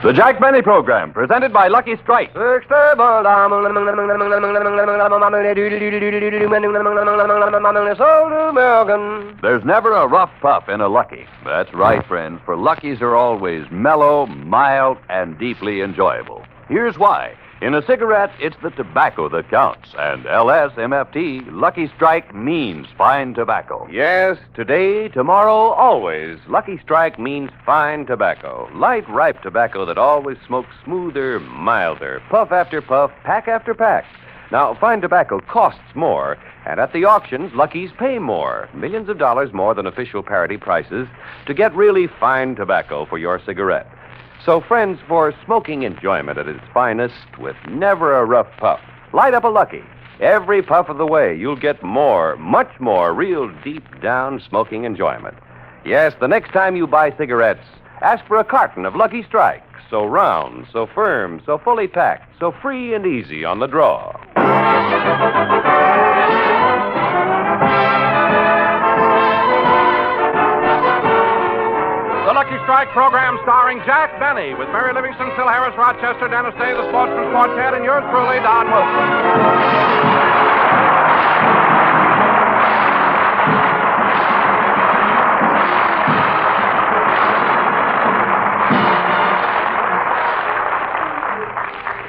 The Jack Benny Program, presented by Lucky Strike. There's never a rough puff in a Lucky. That's right, friends, for Luckies are always mellow, mild, and deeply enjoyable. Here's why. In a cigarette, it's the tobacco that counts. And LSMFT, Lucky Strike, means fine tobacco. Yes, today, tomorrow, always. Lucky Strike means fine tobacco. Light, ripe tobacco that always smokes smoother, milder. Puff after puff, pack after pack. Now, fine tobacco costs more, and at the auctions, Lucky's pay more. Millions of dollars more than official parity prices to get really fine tobacco for your cigarette. So, friends, for smoking enjoyment at its finest with never a rough puff, light up a Lucky. Every puff of the way, you'll get more, much more real deep down smoking enjoyment. Yes, the next time you buy cigarettes, ask for a carton of Lucky Strike. So round, so firm, so fully packed, so free and easy on the draw. The Lucky Strike program starring Jack Benny with Mary Livingston, Phil Harris, Rochester, Dennis Day, the Sportsman's Quartet, and yours truly, Don Wilson.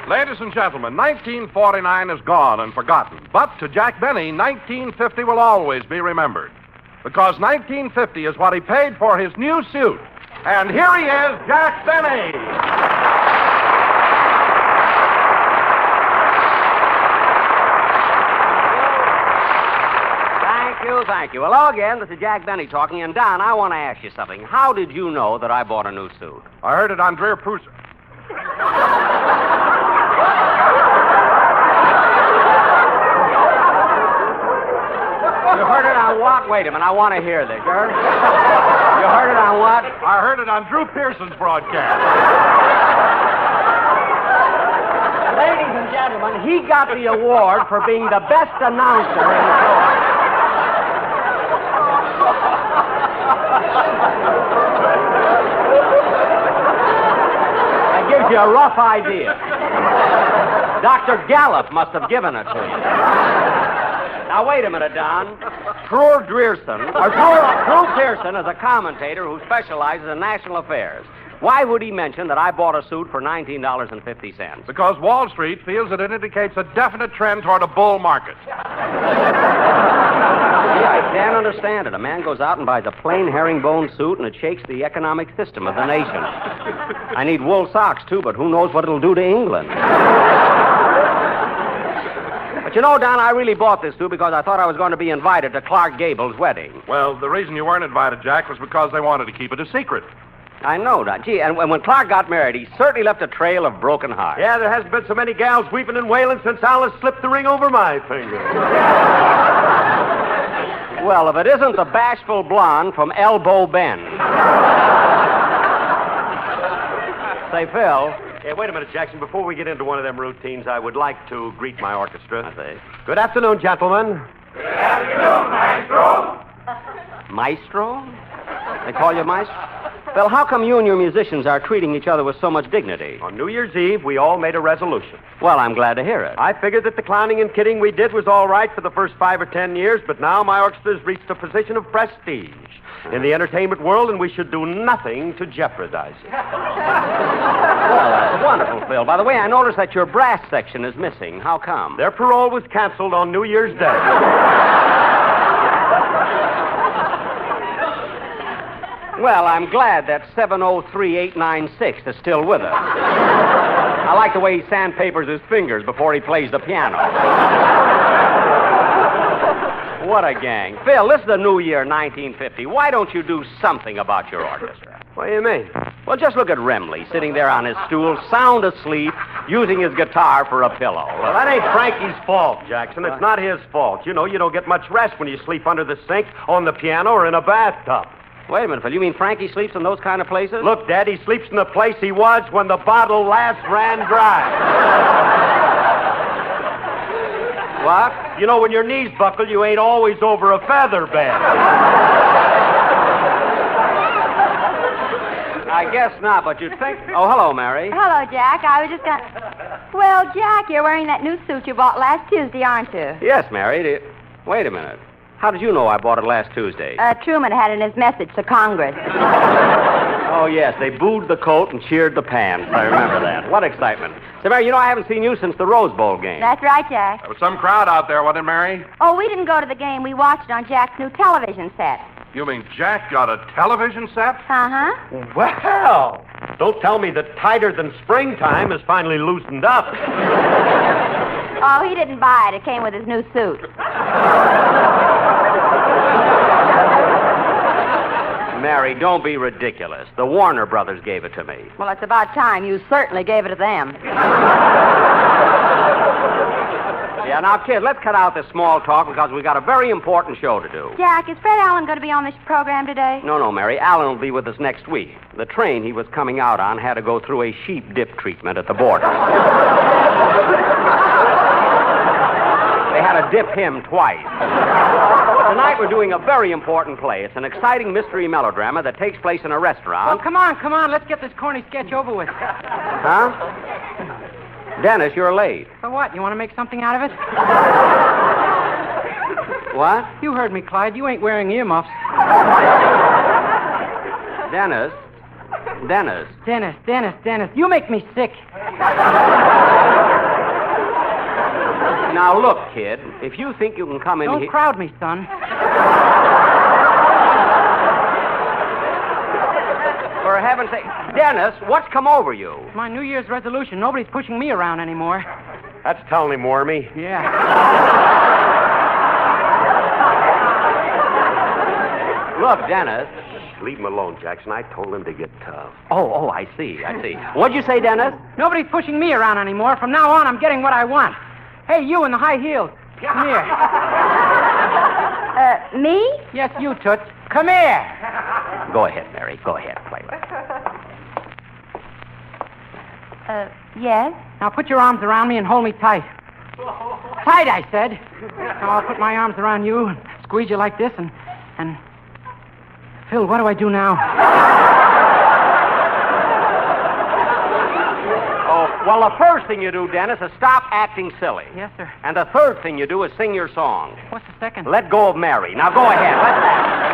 Ladies and gentlemen, 1949 is gone and forgotten. But to Jack Benny, 1950 will always be remembered. Because 1950 is what he paid for his new suit. And here he is, Jack Benny. Thank you. Hello again. This is Jack Benny talking. And, Don, I want to ask you something. How did you know that I bought a new suit? I heard it on Dreer Prusa. You heard it on what? Wait a minute. I want to hear this. You heard it on what? I heard it on Drew Pearson's broadcast. Ladies and gentlemen, he got the award for being the best announcer in the show. That gives you a rough idea. Dr. Gallup must have given it to you. Now, wait a minute, Don. Drew Pearson is a commentator who specializes in national affairs. Why would he mention that I bought a suit for $19.50? Because Wall Street feels that it indicates a definite trend toward a bull market. Yeah, I can't understand it. A man goes out and buys a plain herringbone suit, and it shakes the economic system of the nation. I need wool socks, too, but who knows what it'll do to England. But you know, Don, I really bought this suit because I thought I was going to be invited to Clark Gable's wedding. Well, the reason you weren't invited, Jack, was because they wanted to keep it a secret. I know, Don. Gee, and when Clark got married, he certainly left a trail of broken hearts. Yeah, there hasn't been so many gals weeping and wailing since Alice slipped the ring over my finger. Well, if it isn't the bashful blonde from Elbow Bend. Say, Phil. Hey, wait a minute, Jackson. Before we get into one of them routines, I would like to greet my orchestra. I say. Good afternoon, gentlemen. Good afternoon, Maestro. Maestro? They call you Maestro? Phil, how come you and your musicians are treating each other with so much dignity? On New Year's Eve, we all made a resolution. Well, I'm glad to hear it. I figured that the clowning and kidding we did was all right for the first 5 or 10 years, but now my orchestra's reached a position of prestige in the entertainment world, and we should do nothing to jeopardize it. Well, that's wonderful, Phil. By the way, I noticed that your brass section is missing. How come? Their parole was canceled on New Year's Day. Well, I'm glad that 703896 is still with us. I like the way he sandpapers his fingers before he plays the piano. What a gang. Phil, this is the new year, 1950. Why don't you do something about your orchestra? What do you mean? Well, just look at Remley sitting there on his stool, sound asleep, using his guitar for a pillow. Well, that ain't Frankie's fault, Jackson. It's not his fault. You know, you don't get much rest when you sleep under the sink, on the piano, or in a bathtub. Wait a minute, Phil. You mean Frankie sleeps in those kind of places? Look, Dad, he sleeps in the place he was when the bottle last ran dry. What? You know, when your knees buckle, you ain't always over a feather bed. I guess not, but you'd think... Oh, hello, Mary. Hello, Jack. I was just going Well, Jack, you're wearing that new suit you bought last Tuesday, aren't you? Yes, Mary. Wait a minute. How did you know I bought it last Tuesday? Truman had it in his message to Congress. Oh, yes. They booed the coat and cheered the pants. I remember that. What excitement. Say, Mary, I haven't seen you since the Rose Bowl game. That's right, Jack. There was some crowd out there, wasn't it, Mary? Oh, we didn't go to the game. We watched it on Jack's new television set. You mean Jack got a television set? Uh-huh. Well, don't tell me that tighter than springtime is finally loosened up. Oh, he didn't buy it. It came with his new suit. Mary, don't be ridiculous. The Warner Brothers gave it to me. Well, it's about time. You certainly gave it to them. Yeah, now, kid, let's cut out this small talk because we got a very important show to do. Jack, is Fred Allen going to be on this program today? No, Mary. Alan will be with us next week. The train he was coming out on had to go through a sheep dip treatment at the border. They had to dip him twice. Tonight we're doing a very important play. It's an exciting mystery melodrama that takes place in a restaurant. Well, come on. Let's get this corny sketch over with. Huh? Dennis, you're late. So what? You want to make something out of it? What? You heard me, Clyde. You ain't wearing earmuffs. Dennis. Dennis. You make me sick. Now, look, kid. If you think you can come in Don't here... crowd me, son. For heaven's sake. Dennis, what's come over you? My New Year's resolution. Nobody's pushing me around anymore. That's telling him, Wormy. Yeah. Look, Dennis. Leave him alone, Jackson. I told him to get tough. Oh, I see. What'd you say, Dennis? Nobody's pushing me around anymore. From now on, I'm getting what I want. Hey, you in the high heels. Come here. Me? Yes, you, Toots. Come here. Go ahead, Mary. Go ahead. Play with it. Yes? Now put your arms around me and hold me tight. Tight, I said. Now I'll put my arms around you and squeeze you like this and... Phil, what do I do now? Oh, well, the first thing you do, Dennis, is stop acting silly. Yes, sir. And the third thing you do is sing your song. What's the second? Let go of Mary. Now go ahead. Let's have it.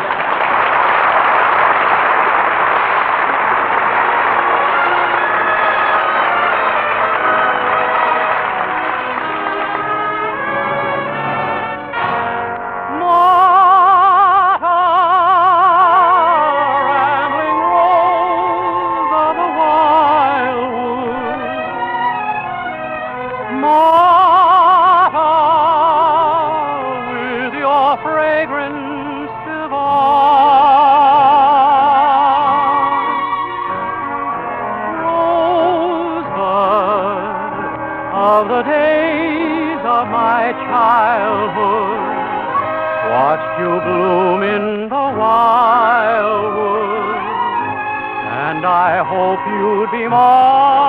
Of the days of my childhood, watched you bloom in the wildwood, and I hope you'd be mine.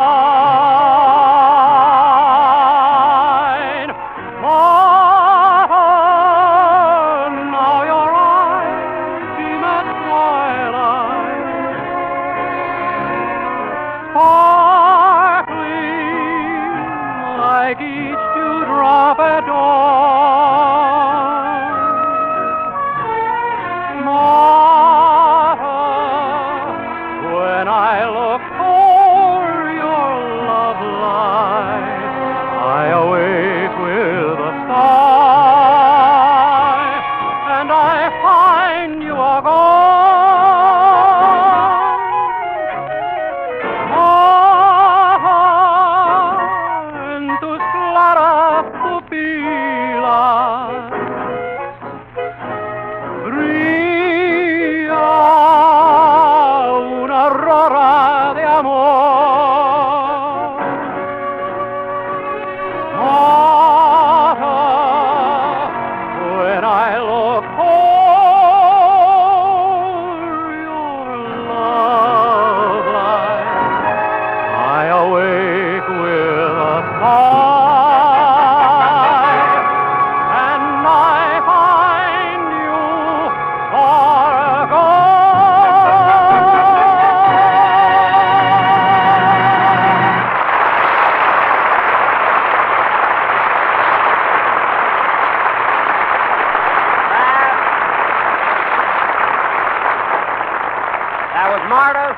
Martha, now your eyes seem at twilight, like each dewdrop at dawn. Martha, when I look o'er your love light, I awake with a sigh, and I find you are gone. Be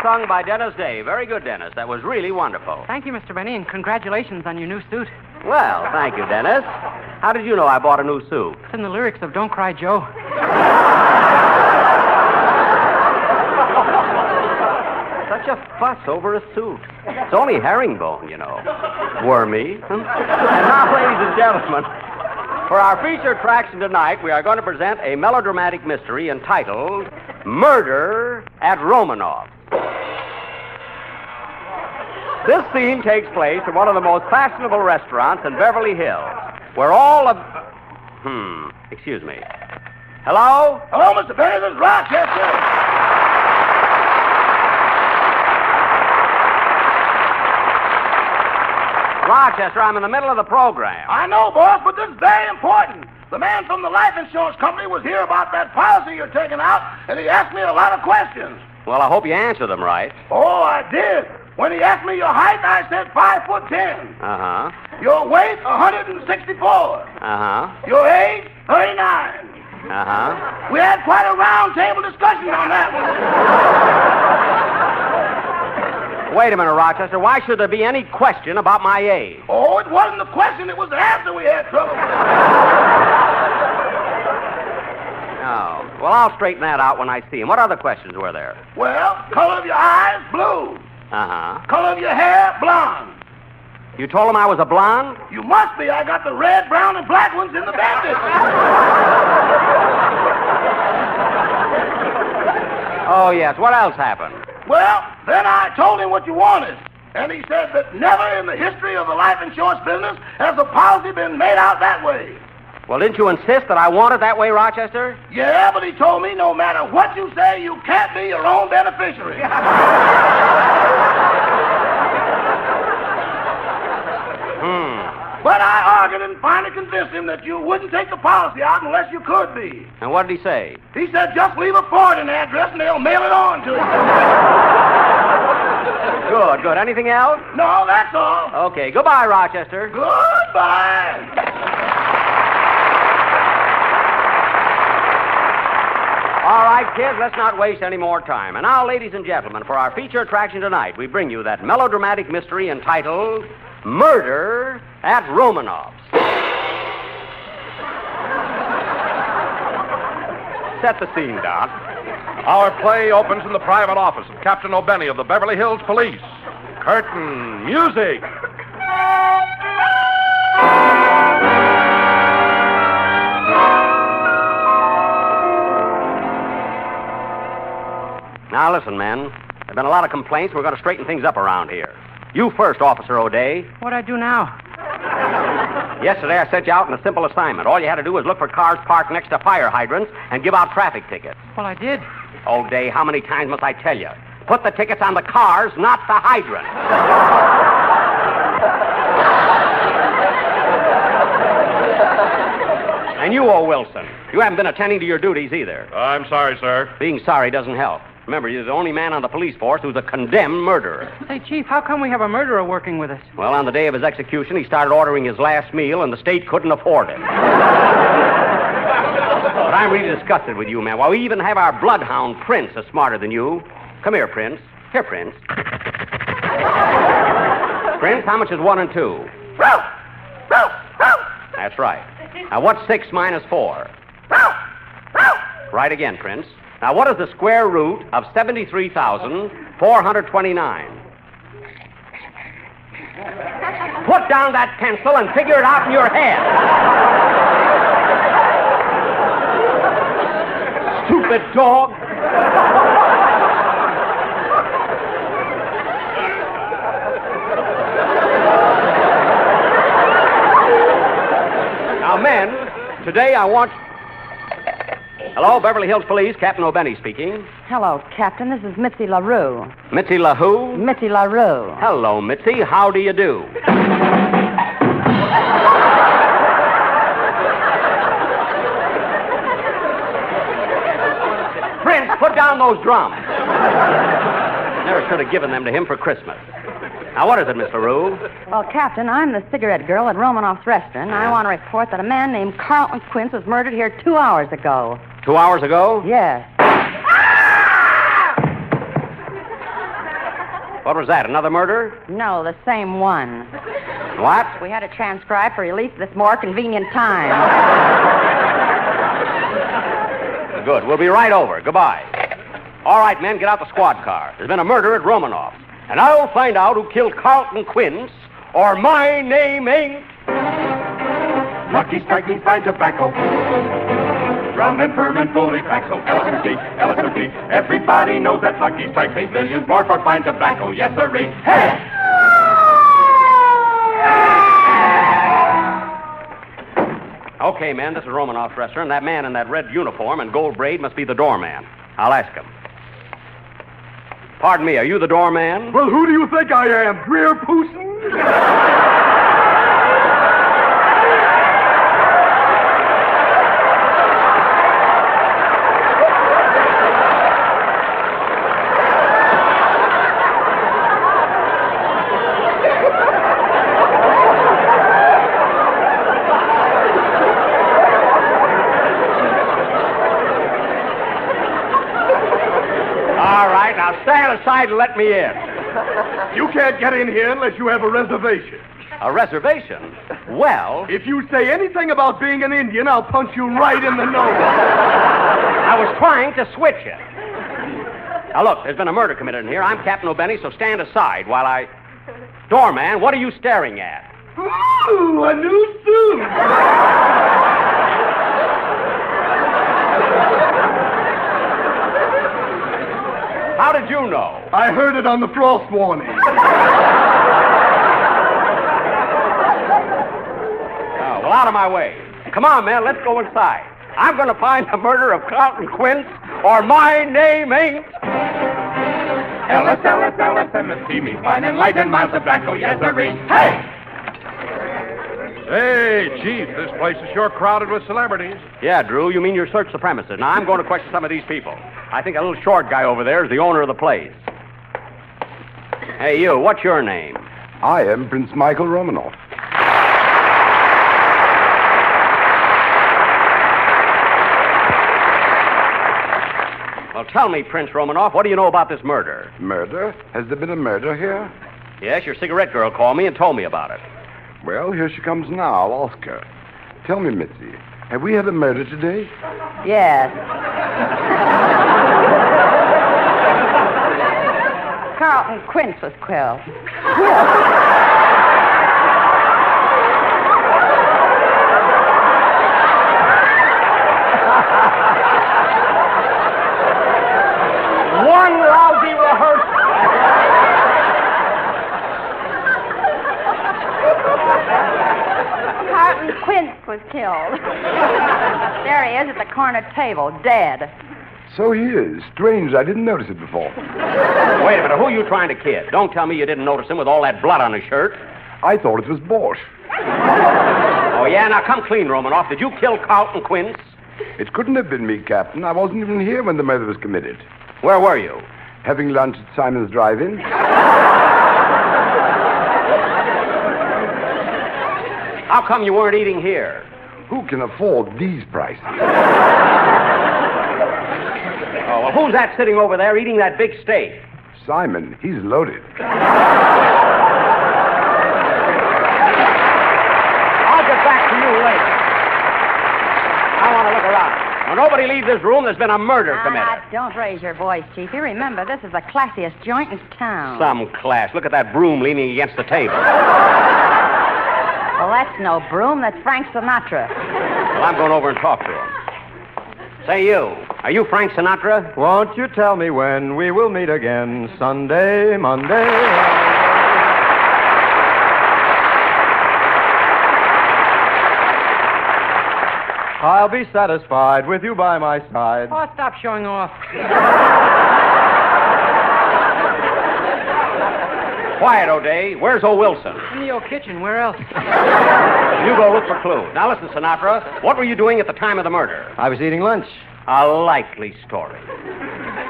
sung by Dennis Day. Very good, Dennis. That was really wonderful. Thank you, Mr. Benny, and congratulations on your new suit. Well, thank you, Dennis. How did you know I bought a new suit? It's in the lyrics of Don't Cry Joe. Such a fuss over a suit. It's only herringbone, you know. Wormy. And now, ladies and gentlemen, for our feature attraction tonight, we are going to present a melodramatic mystery entitled Murder at Romanoff. This scene takes place in one of the most fashionable restaurants in Beverly Hills, where all of... excuse me. Hello? Hello, Mr. Benny. This is Rochester. Rochester, I'm in the middle of the program. I know, boss, but this is very important. The man from the life insurance company was here about that policy you're taking out, and he asked me a lot of questions. Well, I hope you answer them right. Oh, I did. When he asked me your height, I said 5'10". Uh-huh. Your weight, 164. Uh-huh. Your age, 39. Uh-huh. We had quite a round table discussion on that one. Wait a minute, Rochester. Why should there be any question about my age? Oh, it wasn't the question. It was the answer we had trouble with. Oh. Well, I'll straighten that out when I see him. What other questions were there? Well, color of your eyes, blue. Uh-huh. Color of your hair, blonde. You told him I was a blonde? You must be. I got the red, brown, and black ones in the bandit. Oh, yes. What else happened? Well, then I told him what you wanted. And he said that never in the history of the life insurance business has a policy been made out that way. Well, didn't you insist that I want it that way, Rochester? Yeah, but he told me no matter what you say, you can't be your own beneficiary. But I argued and finally convinced him that you wouldn't take the policy out unless you could be. And what did he say? He said just leave a forwarding address and they'll mail it on to you. Good, good. Anything else? No, that's all. Okay. Goodbye, Rochester. Goodbye. All right, kids, let's not waste any more time. And now, ladies and gentlemen, for our feature attraction tonight, we bring you that melodramatic mystery entitled Murder at Romanoff's. Set the scene, Doc. Our play opens in the private office of Captain O'Benny of the Beverly Hills Police. Curtain music. Now, listen, men. There have been a lot of complaints. We're going to straighten things up around here. You first, Officer O'Day. What'd I do now? Yesterday, I sent you out on a simple assignment. All you had to do was look for cars parked next to fire hydrants and give out traffic tickets. Well, I did. O'Day, how many times must I tell you? Put the tickets on the cars, not the hydrants. And you, O. Wilson, you haven't been attending to your duties either. I'm sorry, sir. Being sorry doesn't help. Remember, you're the only man on the police force who's a condemned murderer. Say, Chief, how come we have a murderer working with us? Well, on the day of his execution, he started ordering his last meal, and the state couldn't afford it. But I'm really disgusted with you, man. Why, we even have our bloodhound, Prince, is smarter than you. Come here, Prince. Here, Prince. Prince, how much is 1 and 2? That's right. Now, what's 6 minus 4? Right again, Prince. Now, what is the square root of 73,429? Put down that pencil and figure it out in your head. Stupid dog. Now, men, today I want... Hello, Beverly Hills Police, Captain O'Benny speaking. Hello, Captain. This is Mitzi LaRue. Mitzi LaHoo? Mitzi LaRue. Hello, Mitzi. How do you do? Prince, put down those drums. Never should have given them to him for Christmas. Now, what is it, Miss LaRue? Well, Captain, I'm the cigarette girl at Romanoff's restaurant. I want to report that a man named Carlton Quince was murdered here 2 hours ago. 2 hours ago? Yes. What was that, another murder? No, the same one. What? We had to transcribe for release at this more convenient time. Good. We'll be right over. Goodbye. All right, men, get out the squad car. There's been a murder at Romanoff. And I'll find out who killed Carlton Quince, or my name ain't... Lucky Strike means fine tobacco. Rum and ferment, fully faxo. LSMC, LSMC. Everybody knows that Lucky Strike pays millions more for fine tobacco. Yes, sirree. Hey! Okay, men, this is Romanoff's restaurant. That man in that red uniform and gold braid must be the doorman. I'll ask him. Pardon me, are you the doorman? Well, who do you think I am, Greer Pooson? Stand aside and let me in. You can't get in here unless you have a reservation. A reservation? Well... If you say anything about being an Indian, I'll punch you right in the nose. I was trying to switch it. Now, look, there's been a murder committed in here. I'm Captain O'Benny, so stand aside while I... Doorman, what are you staring at? Ooh, a new suit. How did you know? I heard it on the frost warning. Oh, well, out of my way. Come on, man, let's go inside. I'm going to find the murder of Carlton Quince, or my name ain't... LSMC means fine and light and mild tobacco. Yes, sirree. Hey! Hey, Chief, this place is sure crowded with celebrities. Yeah, Drew, you mean you searched the premises. Now, I'm going to question some of these people. I think a little short guy over there is the owner of the place. Hey, you, what's your name? I am Prince Michael Romanoff. Well, tell me, Prince Romanoff, what do you know about this murder? Murder? Has there been a murder here? Yes, your cigarette girl called me and told me about it. Well, here she comes now. I'll ask her. Tell me, Mitzi, have we had a murder today? Yes. Carlton Quince was killed. One lousy rehearsal. Carlton Quince was killed. There he is at the corner table, dead. So he is. Strange, I didn't notice it before. Wait a minute, who are you trying to kid? Don't tell me you didn't notice him with all that blood on his shirt. I thought it was Bosch. Oh, yeah? Now, come clean, Romanoff. Did you kill Carlton Quince? It couldn't have been me, Captain. I wasn't even here when the murder was committed. Where were you? Having lunch at Simon's Drive-In. How come you weren't eating here? Who can afford these prices? Oh, well, who's that sitting over there eating that big steak? Simon, he's loaded. I'll get back to you later. I want to look around. Now, nobody leave this room. There's been a murder committed. Don't raise your voice, Chief. You remember, this is the classiest joint in town. Some class. Look at that broom leaning against the table. Well, that's no broom. That's Frank Sinatra. Well, I'm going over and talk to him. Say, you. Are you Frank Sinatra? Won't you tell me when we will meet again? Sunday, Monday. I'll be satisfied with you by my side. Oh, stop showing off. Quiet, O'Day. Where's O. Wilson? In the old kitchen. Where else? You go look for clues. Now, listen, Sinatra. What were you doing at the time of the murder? I was eating lunch. A likely story.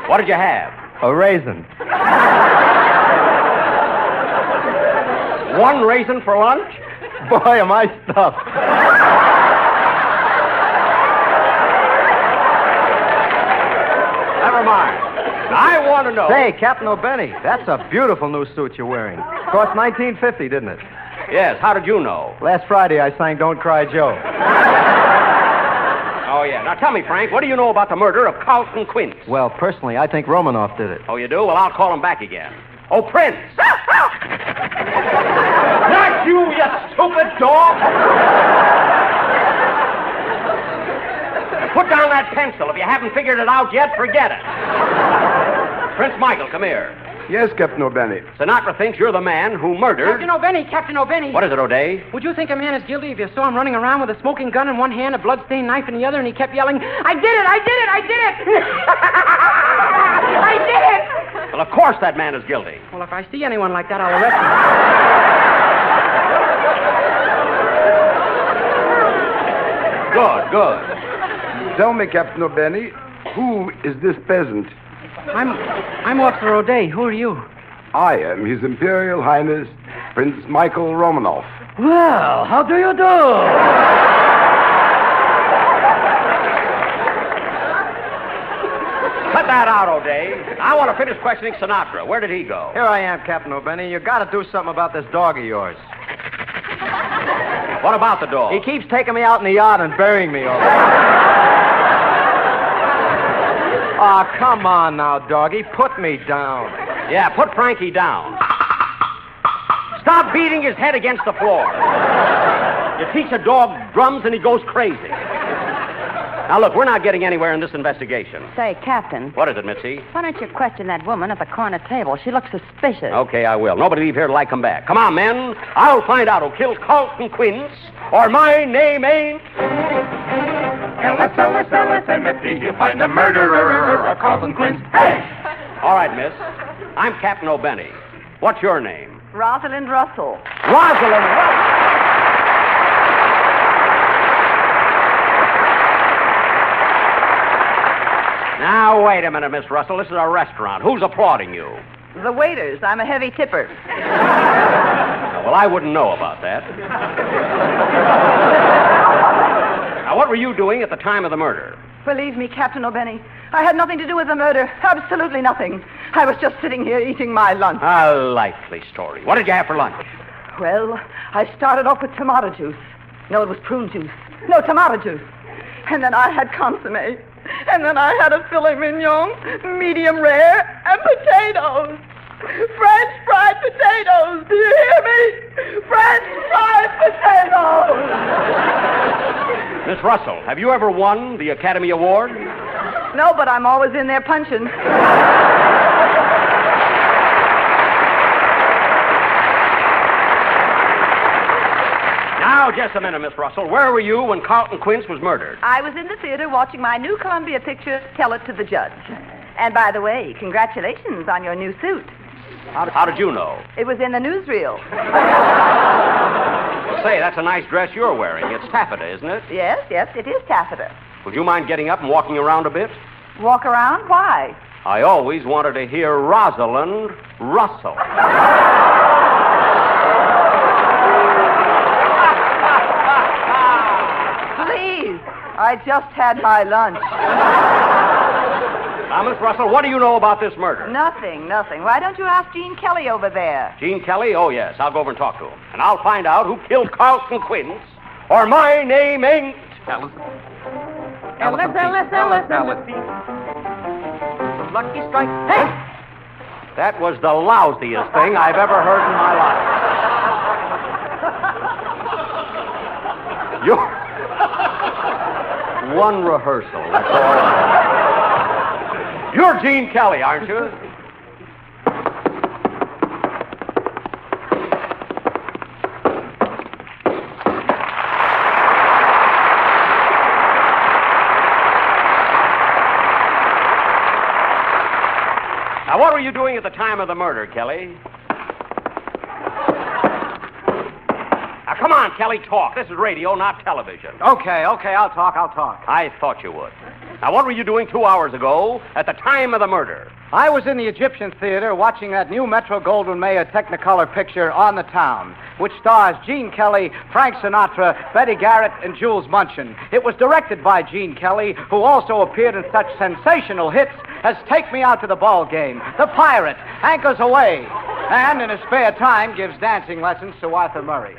What did you have? A raisin. One raisin for lunch? Boy, am I stuffed. Never mind. I want to know. Say, Captain O'Benny, that's a beautiful new suit you're wearing. Cost $19.50, didn't it? Yes, how did you know? Last Friday I sang Don't Cry Joe. Oh, yeah. Now tell me, Frank, what do you know about the murder of Carlton Quince? Well, personally, I think Romanoff did it. Oh, you do? Well, I'll call him back again. Oh, Prince! Not you, you stupid dog! Put down that pencil. If you haven't figured it out yet, forget it. Prince Michael, come here. Yes, Captain O'Benny. Sinatra thinks you're the man who murdered... Captain O'Benny. What is it, O'Day? Would you think a man is guilty if you saw him running around with a smoking gun in one hand, a blood-stained knife in the other, and he kept yelling, I did it, I did it, I did it! I did it! Well, of course that man is guilty. Well, if I see anyone like that, I'll arrest him. Good, good. Tell me, Captain O'Benny, who is this peasant? I'm Officer O'Day. Who are you? I am His Imperial Highness Prince Michael Romanoff. Well, how do you do? Cut that out, O'Day. I want to finish questioning Sinatra. Where did he go? Here I am, Captain O'Benny. You got to do something about this dog of yours. What about the dog? He keeps taking me out in the yard and burying me over there. Oh, come on now, doggy. Put me down. Yeah, put Frankie down. Stop beating his head against the floor. You teach a dog drums and he goes crazy. Now, look, we're not getting anywhere in this investigation. Say, Captain, What is it, Mitzi? why don't you question that woman at the corner table? She looks suspicious. Okay, I will. Nobody leave here till I come back. Come on, men. I'll find out who killed Carlton Quince, or my name ain't... Ellis, and Mitzi, you find the murderer of Carlton Quince. Hey! All right, miss. I'm Captain O'Benny. What's your name? Rosalind Russell. Rosalind Russell. Now, wait a minute, Miss Russell. This is a restaurant. Who's applauding you? The waiters. I'm a heavy tipper. Well, I wouldn't know about that. Now, what were you doing at the time of the murder? Believe me, Captain O'Benny, I had nothing to do with the murder. Absolutely nothing. I was just sitting here eating my lunch. A likely story. What did you have for lunch? Well, I started off with tomato juice. No, it was prune juice. No, tomato juice. And then I had consommé. And then I had a filet mignon, medium rare, and potatoes. French fried potatoes. Do you hear me? French fried potatoes. Miss Russell, have you ever won the Academy Award? No, but I'm always in there punching. Now, just a minute, Miss Russell. Where were you when Carlton Quince was murdered? I was in the theater watching my new Columbia picture, Tell It to the Judge. And by the way, congratulations on your new suit. How did you know? It was in the newsreel. Say, that's a nice dress you're wearing. It's taffeta, isn't it? Yes, it is taffeta. Would you mind getting up and walking around a bit? Walk around? Why? I always wanted to hear Rosalind Russell. Please, I just had my lunch. Now, Miss Russell, what do you know about this murder? Nothing. Why don't you ask Gene Kelly over there? Gene Kelly? Oh, yes. I'll go over and talk to him. And I'll find out who killed Carlton Quince, or my name ain't... Ellis. Lucky strike. Hey! That was the lousiest thing I've ever heard in my life. You're... One rehearsal, that's all. You're Gene Kelly, aren't you? Now, what were you doing at the time of the murder, Kelly? Now, come on, Kelly, talk. This is radio, not television. Okay, I'll talk. I thought you would. Now, what were you doing 2 hours ago at the time of the murder? I was in the Egyptian Theater watching that new Metro-Goldwyn-Mayer Technicolor picture, On the Town, which stars Gene Kelly, Frank Sinatra, Betty Garrett, and Jules Munchin. It was directed by Gene Kelly, who also appeared in such sensational hits as Take Me Out to the Ball Game, The Pirate, Anchors Away, and in his spare time gives dancing lessons to Arthur Murray.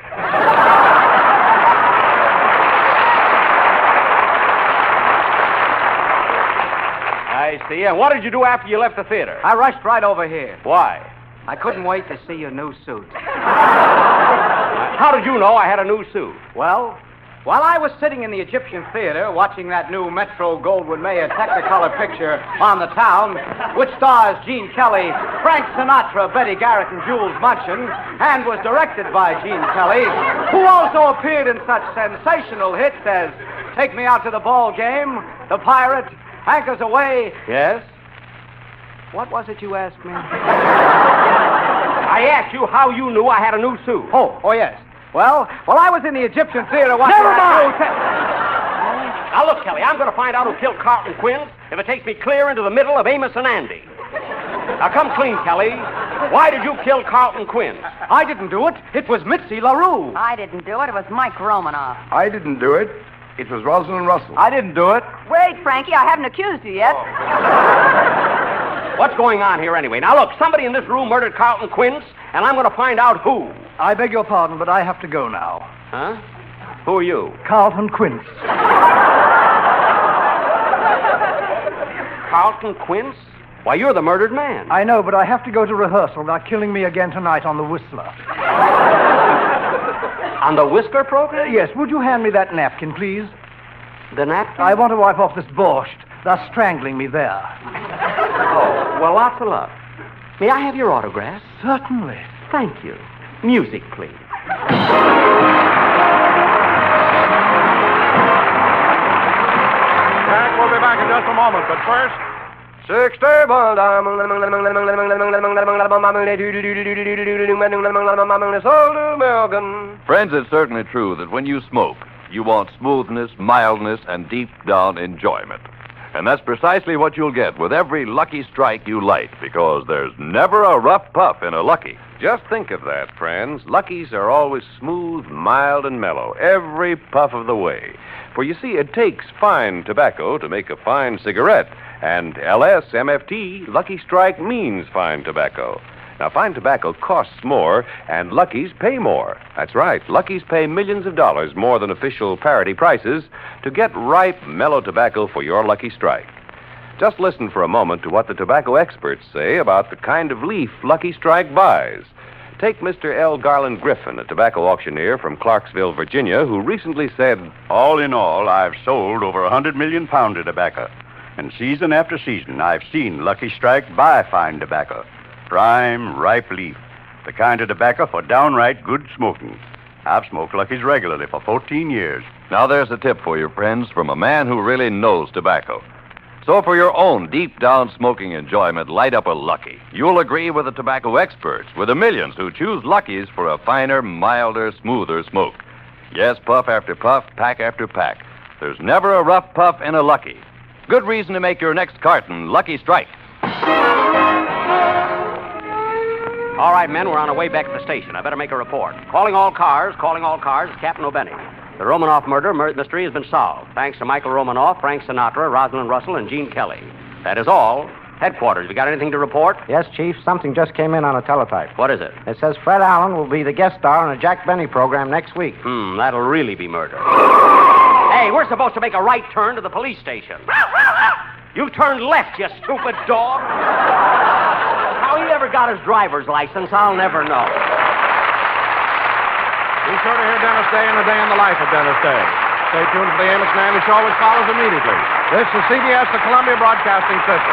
I see. And what did you do after you left the theater? I rushed right over here. Why? I couldn't wait to see your new suit. How did you know I had a new suit? Well, while I was sitting in the Egyptian Theater watching that new Metro Goldwyn Mayer Technicolor picture On the Town, which stars Gene Kelly, Frank Sinatra, Betty Garrett, and Jules Munchin, and was directed by Gene Kelly, who also appeared in such sensational hits as Take Me Out to the Ball Game, The Pirate, Anchors Away. Yes? What was it you asked me? I asked you how you knew I had a new suit. Oh, yes. Well, while I was in the Egyptian Theater watching Never that mind! Now, look, Kelly, I'm going to find out who killed Carlton Quinn if it takes me clear into the middle of Amos and Andy. Now, come clean, Kelly. Why did you kill Carlton Quinn? I didn't do it. It was Mitzi LaRue. I didn't do it. It was Mike Romanoff. I didn't do it. It was Rosalind Russell. I didn't do it. Wait, Frankie, I haven't accused you yet. What's going on here anyway? Now, look, somebody in this room murdered Carlton Quince, and I'm going to find out who. I beg your pardon, but I have to go now. Huh? Who are you? Carlton Quince. Carlton Quince? Why, you're the murdered man. I know, but I have to go to rehearsal. They're killing me again tonight on the Whistler. On the Whisker program? Yes, would you hand me that napkin, please? The napkin? I want to wipe off this borscht. They're strangling me there. Oh, well, lots of luck. May I have your autograph? Certainly. Thank you. Music, please. Jack, we'll be back in just a moment, but first... 60 Friends, it's certainly true that when you smoke, you want smoothness, mildness, and deep down enjoyment. And that's precisely what you'll get with every Lucky Strike you light, because there's never a rough puff in a Lucky. Just think of that, friends. Luckies are always smooth, mild, and mellow, every puff of the way. For you see, it takes fine tobacco to make a fine cigarette. And LSMFT, Lucky Strike, means fine tobacco. Now, fine tobacco costs more, and Luckies pay more. That's right. Luckies pay millions of dollars more than official parity prices to get ripe, mellow tobacco for your Lucky Strike. Just listen for a moment to what the tobacco experts say about the kind of leaf Lucky Strike buys. Take Mr. L. Garland Griffin, a tobacco auctioneer from Clarksville, Virginia, who recently said, "All in all, I've sold over 100 million pounds of tobacco. And season after season, I've seen Lucky Strike buy fine tobacco. Prime, ripe leaf. The kind of tobacco for downright good smoking. I've smoked Luckies regularly for 14 years. Now, there's a tip for you, friends, from a man who really knows tobacco. So for your own deep-down smoking enjoyment, light up a Lucky. You'll agree with the tobacco experts, with the millions who choose Luckies for a finer, milder, smoother smoke. Yes, puff after puff, pack after pack. There's never a rough puff in a Lucky. Good reason to make your next carton Lucky Strike. All right, men, we're on our way back to the station. I better make a report. Calling all cars, Captain O'Benny. The Romanoff murder mystery has been solved, thanks to Michael Romanoff, Frank Sinatra, Rosalind Russell, and Gene Kelly. That is all. Headquarters, you got anything to report? Yes, Chief. Something just came in on a teletype. What is it? It says Fred Allen will be the guest star on a Jack Benny program next week. That'll really be murder. Hey, we're supposed to make a right turn to the police station. You turned left, you stupid dog. How he ever got his driver's license, I'll never know. Be sure to hear Dennis Day and A Day in the Life of Dennis Day. Stay tuned for the Amos and Andy Show, which follows immediately. This is CBS, the Columbia Broadcasting System.